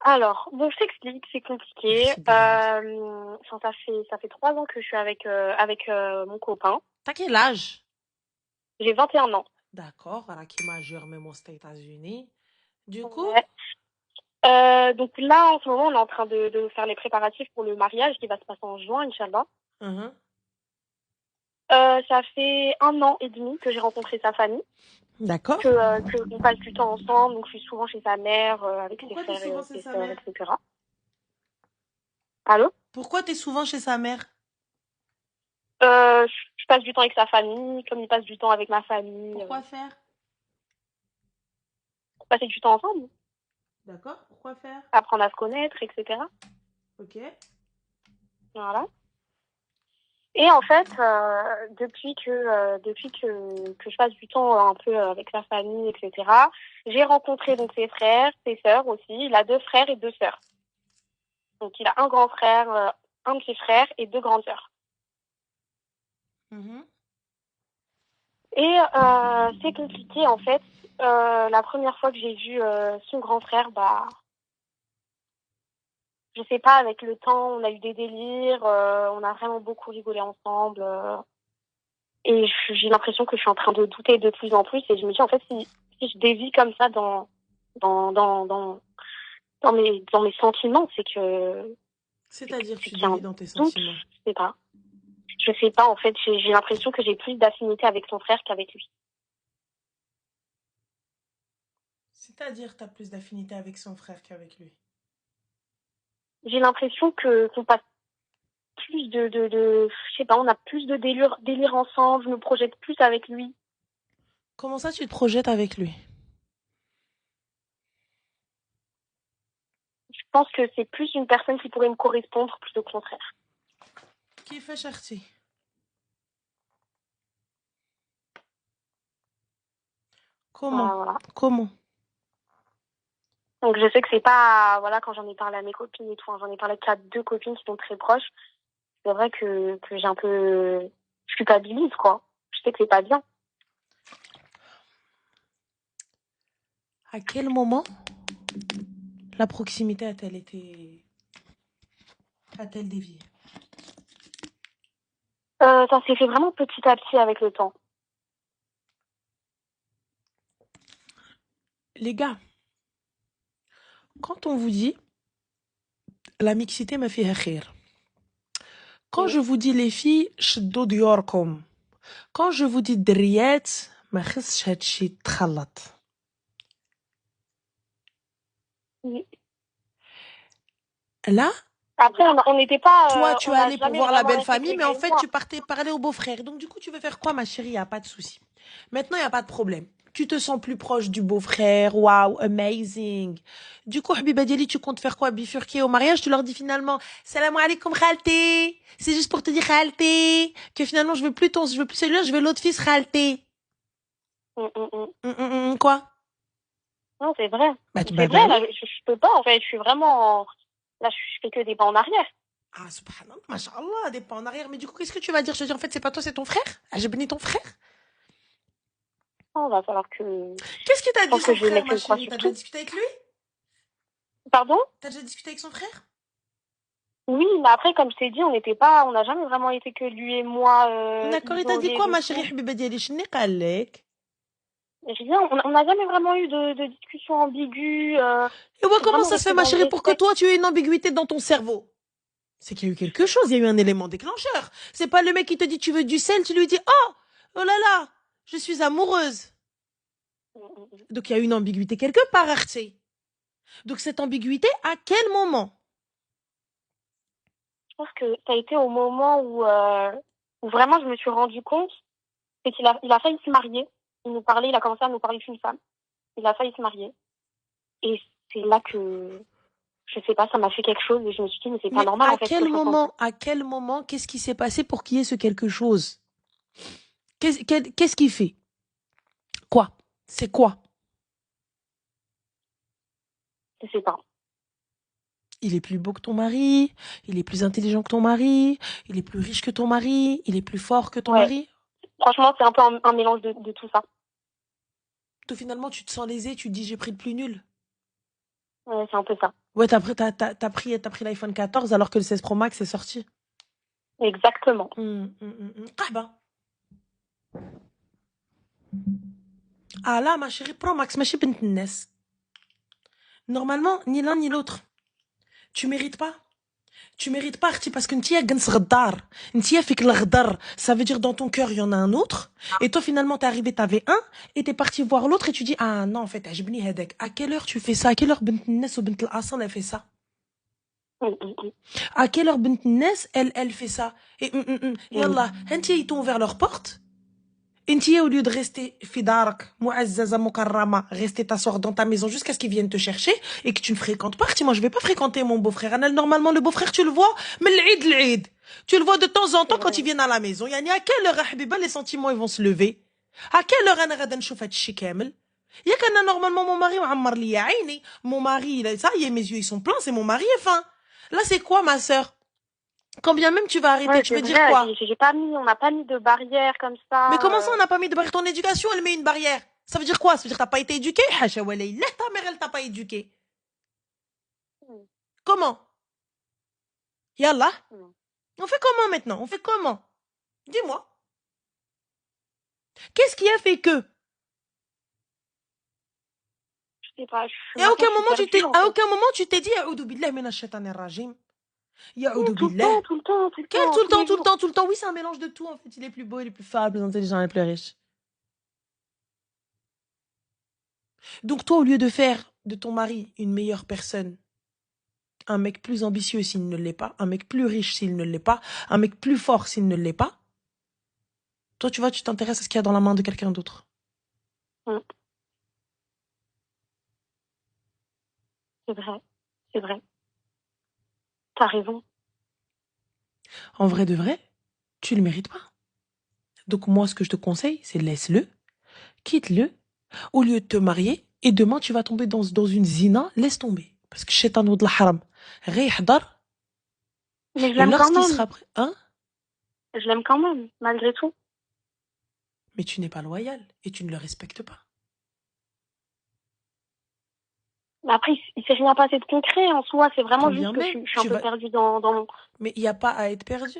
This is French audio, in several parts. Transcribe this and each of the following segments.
Alors, bon, je t'explique, c'est compliqué. Khidr. Enfin, ça fait 3 ans que je suis avec mon copain. T'as quel âge? J'ai 21 ans. D'accord, voilà qui est majeur même aux États-Unis. Du coup, Ouais. Donc là, en ce moment, on est en train de faire les préparatifs pour le mariage qui va se passer en juin, Inch'Allah. mhm, Ça fait 1 an et demi que j'ai rencontré sa famille, d'accord. que on passe du temps ensemble. Donc je suis souvent chez sa mère, avec ses Pourquoi t'es frères et souvent chez ses sa sœurs, mère? etc. Allô? Pourquoi t'es souvent chez sa mère? Je passe du temps avec sa famille, comme il passe du temps avec ma famille. Pourquoi faire? Passer du temps ensemble, D'accord, pourquoi faire? apprendre à se connaître, etc. Ok. Voilà. Et en fait, depuis que je passe du temps un peu avec sa famille, etc., j'ai rencontré donc ses frères, ses sœurs aussi. Il a 2 frères et 2 sœurs. Donc il a un grand frère, un petit frère et 2 grandes sœurs. Mhm. Et c'est compliqué en fait. La première fois que j'ai vu son grand frère, bah, je sais pas, avec le temps, on a eu des délires, on a vraiment beaucoup rigolé ensemble. Et j'ai l'impression que je suis en train de douter de plus en plus. Et je me dis, en fait, si je dévie comme ça dans, dans, dans, dans mes sentiments, C'est-à-dire c'est tu qu'il y a dévis un dans tes doute. sentiments. Je sais pas. Je sais pas, en fait, j'ai l'impression que j'ai plus d'affinité avec son frère qu'avec lui. C'est-à-dire t'as plus d'affinité avec son frère qu'avec lui. J'ai l'impression que qu'on passe plus je sais pas, on a plus de délire ensemble, je me projette plus avec lui. Comment ça tu te projettes avec lui? Je pense que c'est plus une personne qui pourrait me correspondre plutôt que son frère. Qui fait chercher? Comment? Voilà, voilà. Comment? Donc je sais que c'est pas, voilà, quand j'en ai parlé à mes copines et tout, hein, j'en ai parlé qu'à 2 copines qui sont très proches, c'est vrai que j'ai un peu, je culpabilise, quoi. Je sais que c'est pas bien. À quel moment la proximité a-t-elle été... a-t-elle dévié? Ça s'est fait vraiment petit à petit avec le temps. Les gars, quand on vous dit la mixité m'a fait rire. Quand Mm. je vous dis les filles, شدوا ديوركم. Quand je vous dis دريات ما خصش هادشي يتخلط. Mm. Là, Après, on n'était toi, pas, tu on n'a allais pour jamais voir la vraiment belle intégré famille, mais lui en et fait, moi. tu partais parler au beau-frère. Donc, du coup, tu veux faire quoi, ma chérie? Il n'y a pas de souci. Maintenant, il n'y a pas de problème. Tu te sens plus proche du beau-frère. Waouh, amazing. Du coup, Habiba Diali, tu comptes faire quoi? Bifurquer au mariage? Tu leur dis finalement, salam alaikum, khalté. C'est juste pour te dire, khalté. Que finalement, je veux plus celui-là, je veux l'autre fils, khalté. Mm, mm, mm. Quoi? Non, c'est vrai. C'est Bah vrai, oui. là, je peux pas, en fait, je suis vraiment, là, je fais que des pas en arrière. Ah, subhanallah, mashallah, des pas en arrière. Mais du coup, qu'est-ce que tu vas dire? Je te dis, en fait, c'est pas toi, c'est ton frère? Ah, j'ai béni ton frère? Oh, va falloir que, Qu'est-ce qu'il t'a je dit, pense que son je vais frère, mettre ma une croix chérie? sur T'as déjà tout. discuté avec lui? Pardon? T'as déjà discuté avec son frère? Oui, mais après, comme je t'ai dit, on n'a jamais vraiment été que lui et moi, D'accord, il t'a dit isolés quoi, de ma chérie tout. Habiba Diali? Shni qalek. Rien, on n'a jamais vraiment eu de discussion ambiguë. Et ouais, C'est comment vraiment ça se fait, resté ma dans le chérie, pour que respect. toi, tu aies une ambiguïté dans ton cerveau? C'est qu'il y a eu quelque chose, il y a eu un élément déclencheur. C'est pas le mec qui te dit tu veux du sel, tu lui dis oh là là, je suis amoureuse. Mm, mm, mm. Donc il y a une ambiguïté quelque part, Archie. Donc cette ambiguïté, à quel moment? Je pense que ça a été au moment où vraiment je me suis rendu compte, c'est il a failli se marier. Il a commencé à nous parler d'une femme. Il a failli se marier. Et c'est là que, je sais pas, ça m'a fait quelque chose et je me suis dit, mais c'est pas Mais normal en fait ce que je ressens. à quel moment, qu'est-ce qui s'est passé pour qu'il y ait ce quelque chose? Qu'est-ce qu'il fait? Quoi? C'est quoi? Je sais pas. Il est plus beau que ton mari, il est plus intelligent que ton mari, il est plus riche que ton mari, il est plus fort que ton Ouais. mari. Franchement, c'est un peu un mélange de tout ça. Tout finalement, tu te sens lésé, tu te dis j'ai pris le plus nul. Ouais, c'est un peu ça. Ouais, t'as pris l'iPhone 14 alors que le 16 Pro Max est sorti. Exactement. Ah bah. Ah là, ma chérie, Pro Max, ماشي بنت الناس. Normalement, ni l'un ni l'autre. Tu mérites pas. Tu mérites pas, Arti, parce que ntia gans غدار. Ntia fik l'غدر. Ça veut dire dans ton cœur, il y en a un autre. Et toi, finalement, t'es arrivé, t'avais un. Et t'es parti voir l'autre et tu dis, ah non, en fait, عجبني هذاك. À quelle heure tu fais ça? À quelle heure بنت الناس وبنت الأصل elle fait ça? À quelle heure بنت الناس elle fait ça? Et يلا, هنتي ils t'ont ouvert leur porte. Intia, au lieu de rester fidark, mu'azzaza mukarrama, rester t'asseoir dans ta maison jusqu'à ce qu'ils viennent te chercher et que tu ne fréquentes pas. Moi, je vais pas fréquenter mon beau-frère. Normalement, le beau-frère, tu le vois, mais l'Eid. Tu le vois de temps en temps quand ils viennent à la maison. Yani, à quelle heure, Habiba, les sentiments, ils vont se lever? À quelle heure, ana gada nchouf hatchi kamel? Yakana, normalement, mon mari, ma'ammar li ya aini. Mon mari, ça y est, mes yeux, ils sont pleins, c'est mon mari est fin. Là, c'est quoi, ma sœur? Quand bien même tu vas arrêter, Ouais, tu c'est veux dire vrai, quoi? on n'a pas mis de barrière comme Mais comment ça. ça, on n'a pas mis de barrière? Ton éducation, elle met une barrière. Ça veut dire quoi? Ça veut dire que t'as pas été éduqué? Hacha wallah, ta mère, elle t'a pas éduqué. Comment? Yallah. On fait comment maintenant? On fait comment? Dis-moi. Qu'est-ce qui a fait que? Je sais pas, Et à maintenant aucun je suis moment perdue en à fait. aucun moment tu t'es dit, A'udhu billah minash shaitanir rajim. Oui, Ya'udhu tout le billah. temps, tout le temps, tout le Quel temps, tout le tous temps, les tout le jours. temps, tout le temps? Oui, c'est un mélange de tout, en fait. Il est plus beau, il est plus fort, plus intelligent, il est plus riche. Donc toi, au lieu de faire de ton mari une meilleure personne, un mec plus ambitieux s'il ne l'est pas, un mec plus riche s'il ne l'est pas, un mec plus fort s'il ne l'est pas, toi, tu vois, tu t'intéresses à ce qu'il y a dans la main de quelqu'un d'autre. Mm, c'est vrai, c'est vrai. T'as raison. En vrai de vrai, tu le mérites pas. Donc moi, ce que je te conseille, c'est laisse-le, quitte-le, au lieu de te marier, et demain, tu vas tomber dans une zina, laisse tomber. Parce que shaitan ou de la haram, yahdar, Mais je et l'aime quand lorsqu'il même. sera prêt, hein, Je l'aime quand même, malgré tout. mais tu n'es pas loyal, et tu ne le respectes pas. Mais après, il s'est rien passé de concret en soi. C'est Quand vraiment juste bien que même, je suis un tu peu vas... perdue dans mon... Mais il n'y a pas à être perdu.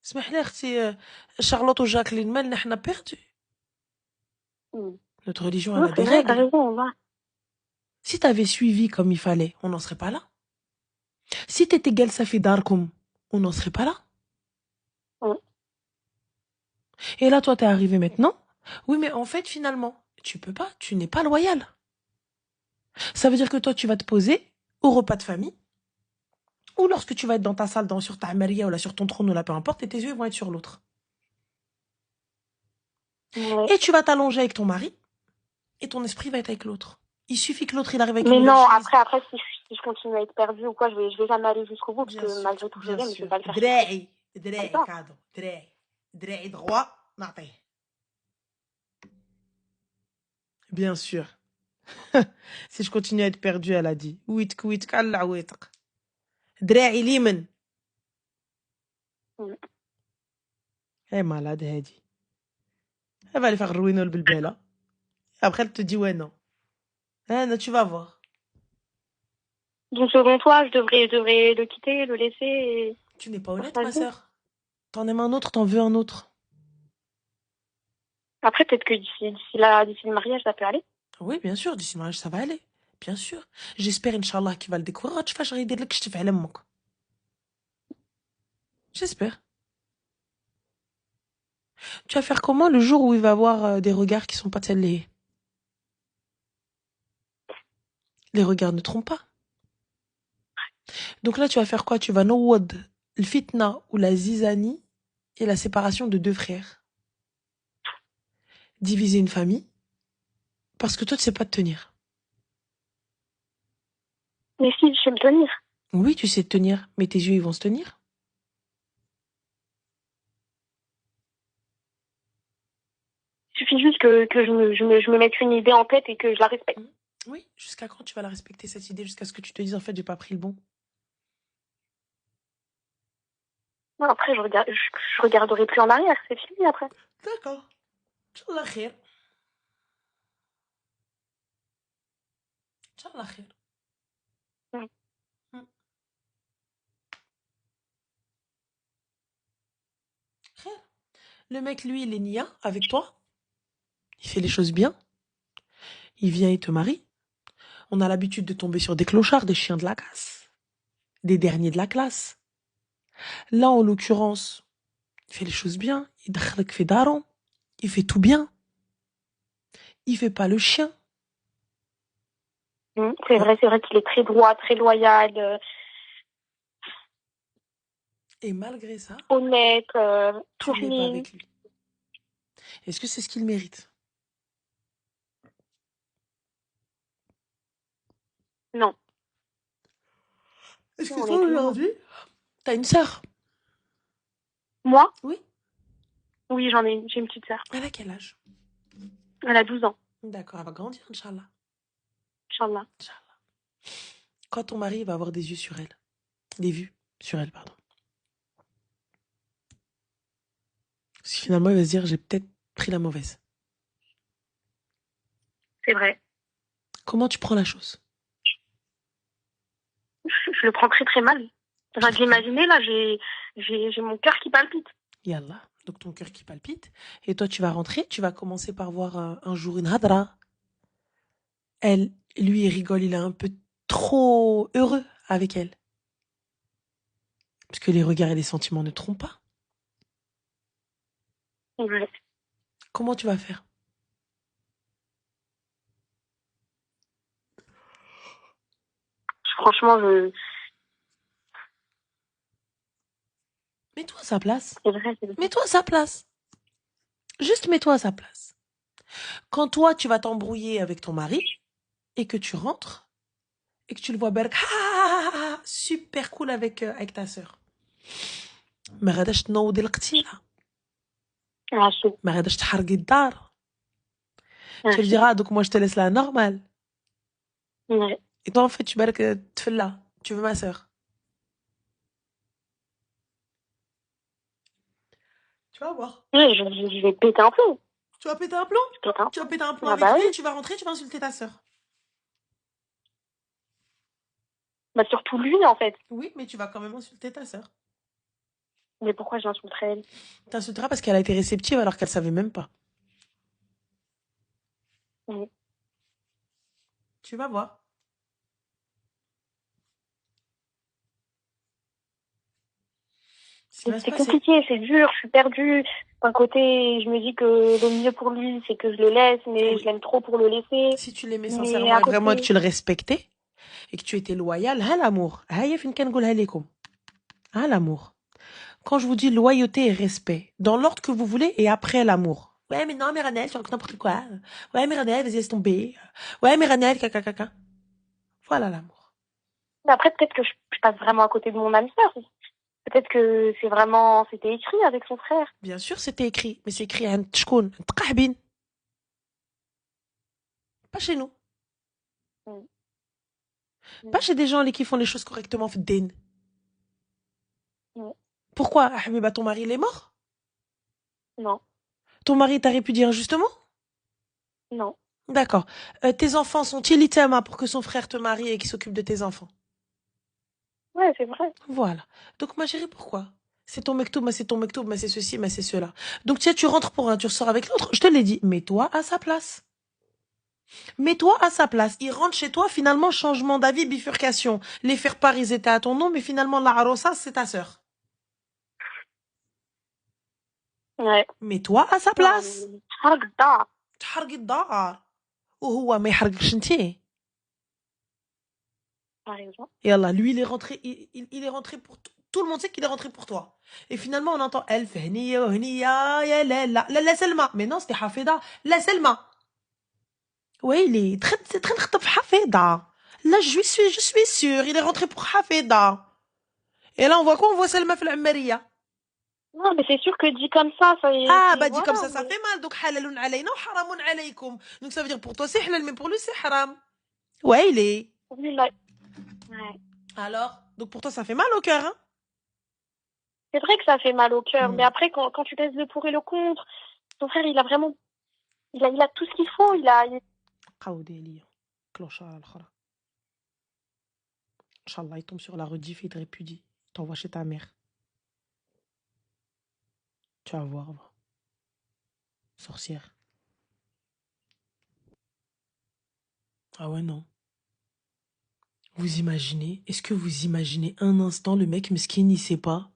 اسمح لي اختي Charlotte ou Jacqueline, mais on a perdu. Mm. Notre religion, elle Non, a c'est des vrai, t'as règles. raison. Ouais. Si t'avais suivi comme il fallait, on n'en serait pas là. Si t'étais Gelsa Fidarkum, on n'en serait pas là. Mm. Et là, toi, t'es arrivé maintenant. Oui, mais en fait, finalement, tu peux pas, tu n'es pas loyal. Ça veut dire que toi, tu vas te poser au repas de famille, ou lorsque tu vas être dans ta salle, sur ta maria, ou là, sur ton trône, ou là, peu importe, et tes yeux vont être sur l'autre. Ouais. Et tu vas t'allonger avec ton mari, et ton esprit va être avec l'autre. Il suffit que l'autre, il arrive avec une Mais nouvelle non, chemise. après, si je continue à être perdue ou quoi, je vais jamais aller jusqu'au bout parce Bien que sûr, malgré tout, je bien l'aime, mais je vais sûr. pas le faire souffrir دراعي comme دراعي ça. كادو دراعي droit نعطيه. Bien sûr. Si je continue à être perdue, elle a dit. ويتك ويتك على العويتق. دراعي اليمن. Mm. Elle est malade, هادي. Elle va aller faire ruiner le bilbela. Après, elle te dit ouais, non. Hein, non, tu vas voir. Donc selon toi, je devrais le quitter, le laisser et Tu n'es pas faire honnête, sa ma vie. sœur. T'en aimes un autre, t'en veux un autre. Après, peut-être que d'ici le mariage, ça peut aller. Oui, bien sûr, d'ici le mariage, ça va aller. Bien sûr. J'espère, Inch'Allah, qu'il va le découvrir. Tu vas يدير لك شتي على امك. J'espère. Tu vas faire comment le jour où il va avoir des regards qui sont pas tels les regards ne trompent pas. Donc là, tu vas faire quoi? Tu vas nawad le fitna ou la zizanie et la séparation de deux frères. Diviser une famille parce que toi, tu sais pas te tenir. Mais si, je sais me tenir. Oui, tu sais te tenir, mais tes yeux, ils vont se tenir. Il suffit juste que je me mette une idée en tête et que je la respecte. Oui, jusqu'à quand tu vas la respecter, cette idée? Jusqu'à ce que tu te dises, en fait, j'ai pas pris le bon. Non, après, je regarderai plus en arrière, c'est fini après. D'accord. Inch'Allah khair. Inch'Allah khair. Mm. Mm. Khair. Le mec, lui, il est nia avec toi. Il fait les choses bien. Il vient, il te marie. On a l'habitude de tomber sur des clochards, des chiens de la casse, des derniers de la classe. Là, en l'occurrence, il fait les choses bien. Il fait daron. Il fait tout bien. Il fait pas le chien. C'est vrai qu'il est très droit, très loyal, Et malgré ça, honnête, tu n'es pas souriant. avec lui. Est-ce que c'est ce qu'il mérite? Non, Est-ce que toi, honnêtement. aujourd'hui, t'as une sœur? Moi, Oui. oui, j'ai une petite sœur. Elle a quel âge? Elle a 12 ans, D'accord, elle va grandir, Inch'Allah. Inch'Allah. Inch'Allah. Quand ton mari va avoir des yeux sur elle, des vues sur elle, pardon. Parce que finalement, il va se dire, j'ai peut-être pris la mauvaise. C'est vrai. Comment tu prends la chose? Je le prends très très mal. Enfin, d'imaginer, là, j'ai mon cœur qui palpite. Yallah. Donc ton cœur qui palpite. Et toi, tu vas rentrer, tu vas commencer par voir un jour une hadra. Elle, lui, il rigole, il est un peu trop heureux avec elle. Parce que les regards et les sentiments ne trompent pas. Ouais. Comment tu vas faire? Franchement, Mets-toi à sa place. c'est vrai, c'est vrai. Mets-toi à sa place. Juste mets-toi à sa place. Quand toi, tu vas t'embrouiller avec ton mari et que tu rentres et que tu le vois berk, super cool avec ta sœur. ما غاداش تنوضي القتيلة. Merci. ما غاداش تحرقي الدار. Tu lui Merci. diras, donc moi je te laisse là, normal. Ouais. Et toi, en fait, tu berk tfella. Tu veux ma sœur. Tu vas voir. Ouais, je vais péter un plomb. Tu vas péter un plomb? Je pète un Tu vas plomb. péter un plomb Ah avec bah lui oui. et tu vas rentrer, tu vas insulter ta sœur. Bah surtout lui, en fait. Oui, mais tu vas quand même insulter ta sœur. Mais pourquoi j'insulterais elle? T'insulteras parce qu'elle a été réceptive alors qu'elle savait même pas. Ouais. Tu vas voir. Ce qui va se C'est passer. compliqué, c'est dur, je suis perdue. D'un côté, je me dis que le mieux pour lui, c'est que je le laisse, mais Oui. je l'aime trop pour le laisser. Si tu l'aimais Mais sincèrement à et vraiment et que côté, tu le respectais et que tu étais loyal, ha l'amour. هيا فين كنقولها لكم. Ha l'amour. Quand je vous dis loyauté et respect, dans l'ordre que vous voulez et après l'amour. Ouais, mais non, mais Ranel, tu racontes n'importe quoi. Ouais, mais Ranel, vas-y, laisse tomber. Ouais, mais Ranel, caca. Voilà l'amour. mais après, peut-être que je passe vraiment à côté de mon âme sœur. Peut-être que c'était écrit avec son frère. Bien sûr, c'était écrit, mais c'est écrit عند شكون؟ عند قحبين. Pas chez nous. Mm. Pas chez des gens qui font les choses correctement في الدين. Mm. Pourquoi, Habiba, ton mari, il est mort? Non, Ton mari t'a répudié injustement? non. D'accord. Tes enfants sont-ils littéralement pour que son frère te marie et qu'il s'occupe de tes enfants? Ouais, c'est vrai. Voilà. Donc, ma chérie, pourquoi? C'est ton mektoub, mais c'est ton mektoub, mais c'est ceci, mais c'est cela. Donc, tiens, tu rentres pour un, tu ressors avec l'autre. Je te l'ai dit, mets-toi à sa place. Mets-toi à sa place. Il rentre chez toi, finalement, changement d'avis, bifurcation. Les faire-part, ils étaient à ton nom, mais finalement, la harossa, c'est ta sœur. Ouais. Mets-toi à sa Non, place. mais حرق. تحرق الدار وهو ما يحرقش انتي. Par exemple. Yallah, lui, il est rentré, il est rentré pour tout le monde sait qu'il est rentré pour toi. Et finalement, on entend Elf, Hniya, Hniya, ya la Selma. Mais non, c'était Hafeda. La Selma. Oui, il est très, très, très Hafeda. Là, je suis sûre, il est rentré pour Hafeda. Et là, on voit quoi? On voit Selma في العمرية. Non, mais c'est sûr que dit comme ça Ah, c'est bah, dit comme voilà. ça fait mal. Donc, halalun alayna ou haramun alaykum. Donc, ça veut dire pour toi, c'est halal, mais pour lui, c'est haram. Ouais, il est. Oui, là. Ouais. Alors? Donc, pour toi, ça fait mal au cœur, hein? C'est vrai que ça fait mal au cœur, Mm. mais après, quand tu pèses le pour et le contre, ton frère, il a vraiment, il a tout ce qu'il faut, قودي ليا كلوشة الأخرى. Inch'Allah, il tombe sur la rediff et il te répudie. Il t'envoie chez ta mère. Tu vas voir, va. Sorcière. Ah ouais, non. Vous imaginez? Est-ce que vous imaginez un instant le mec mesquine, il sait pas?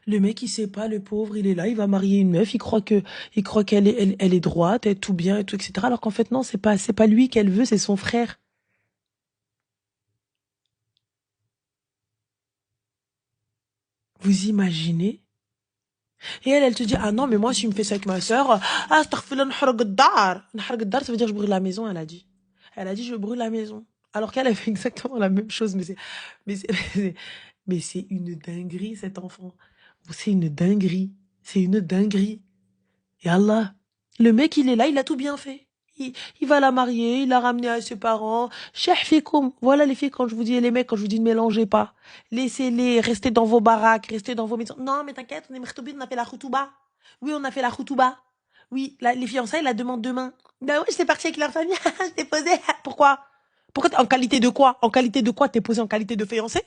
Le mec, il sait pas, le pauvre, il est là, il va marier une meuf, il croit qu'elle est, elle est droite, elle est tout bien et tout, etc. Alors qu'en fait, non, c'est pas lui qu'elle veut, c'est son frère. Vous imaginez? Et elle te dit, ah non, mais moi, si je me fais ça avec ma sœur, ah, astaghfirullah, nharq ad-dar. Nharq ad-dar, ça veut dire je brûle la maison, elle a dit. Elle a dit, je brûle la maison. Alors qu'elle a fait exactement la même chose, mais c'est, mais c'est une dinguerie, cet enfant. C'est une dinguerie. C'est une dinguerie. Et Allah, le mec, il est là, il a tout bien fait. Il va la marier, il l'a ramenée à ses parents. Cheikh fikoum. Voilà les filles, quand je vous dis, les mecs, quand je vous dis ne mélangez pas. Laissez-les, restez dans vos baraques, restez dans vos maisons. Non, mais t'inquiète, on est mertoubine, on a fait la khoutouba. Oui, on a fait la khoutouba. Oui, les fiançailles, la demande demain. Ben oui, j'étais partie avec leur famille, je t'ai posé. Pourquoi? Pourquoi, en qualité de quoi? En qualité de quoi t'es posé en qualité de fiancé?